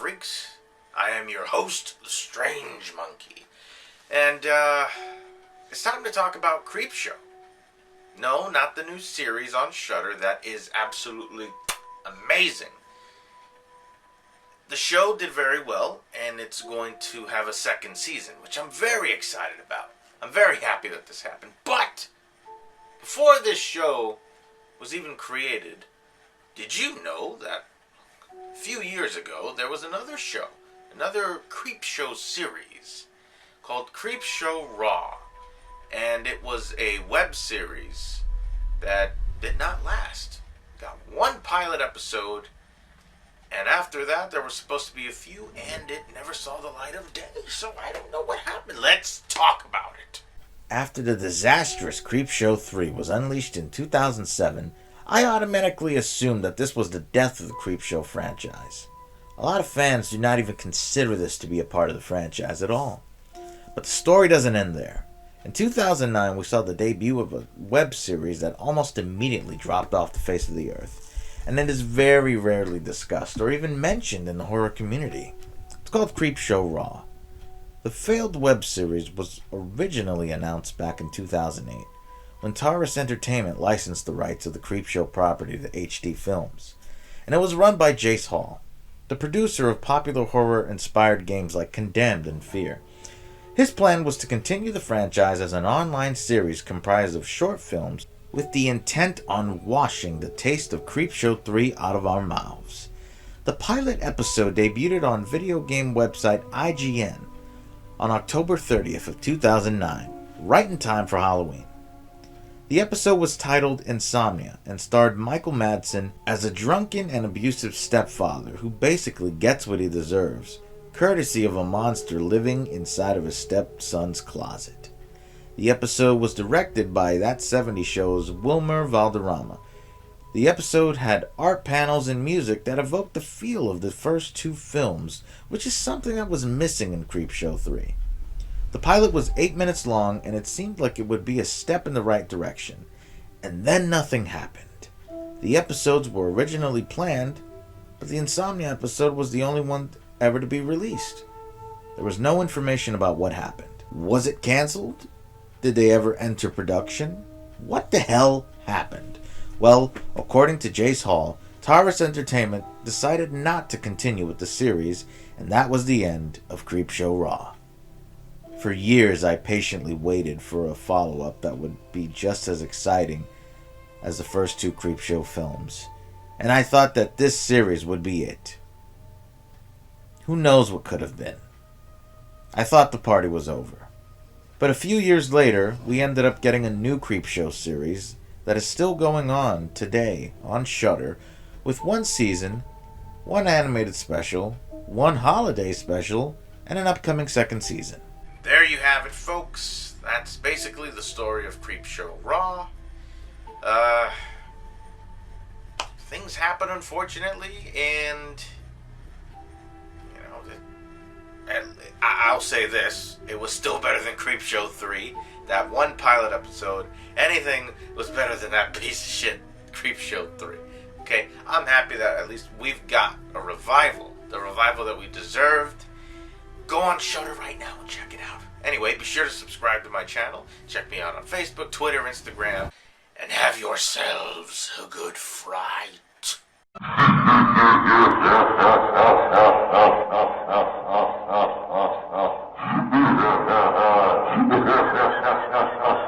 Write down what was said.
freaks. I am your host, the Strange Monkey. And, it's time to talk about Creepshow. No, not the new series on Shudder. That is absolutely amazing. The show did very well, and it's going to have a second season, which I'm very excited about. I'm very happy that this happened. But, before this show was even created, did you know that a few years ago there was another show, another Creepshow series called Creepshow Raw, and it was a web series that did not last. Got one pilot episode, and after that there was supposed to be a few, and it never saw the light of day, so I don't know what happened. Let's talk about it. After the disastrous Creepshow 3 was unleashed in 2007, I automatically assumed that this was the death of the Creepshow franchise. A lot of fans do not even consider this to be a part of the franchise at all. But the story doesn't end there. In 2009, we saw the debut of a web series that almost immediately dropped off the face of the earth, and it is very rarely discussed or even mentioned in the horror community. It's called Creepshow Raw. The failed web series was originally announced back in 2008, when Taurus Entertainment licensed the rights of the Creepshow property to HD Films, and it was run by Jace Hall, the producer of popular horror-inspired games like Condemned and Fear. His plan was to continue the franchise as an online series comprised of short films with the intent on washing the taste of Creepshow 3 out of our mouths. The pilot episode debuted on video game website IGN on October 30th of 2009, right in time for Halloween. The episode was titled Insomnia and starred Michael Madsen as a drunken and abusive stepfather who basically gets what he deserves, courtesy of a monster living inside of his stepson's closet. The episode was directed by That 70s Show's Wilmer Valderrama. The episode had art panels and music that evoked the feel of the first two films, which is something that was missing in Creepshow 3. The pilot was 8 minutes long, and it seemed like it would be a step in the right direction. And then nothing happened. The episodes were originally planned, but the Insomnia episode was the only one ever to be released. There was no information about what happened. Was it canceled? Did they ever enter production? What the hell happened? Well, according to Jace Hall, Taurus Entertainment decided not to continue with the series, and that was the end of Creepshow Raw. For years, I patiently waited for a follow-up that would be just as exciting as the first two Creepshow films, and I thought that this series would be it. Who knows what could have been? I thought the party was over. But a few years later, we ended up getting a new Creepshow series that is still going on today on Shudder, with one season, one animated special, one holiday special, and an upcoming second season. There you have it, folks. That's basically the story of Creepshow Raw. Things happen, unfortunately, and I'll say this: it was still better than Creepshow 3. That one pilot episode, anything was better than that piece of shit Creepshow 3. Okay, I'm happy that at least we've got a revival, the revival that we deserved. Go on Shudder right now and check it out. Anyway, be sure to subscribe to my channel. Check me out on Facebook, Twitter, Instagram. And have yourselves a good fright.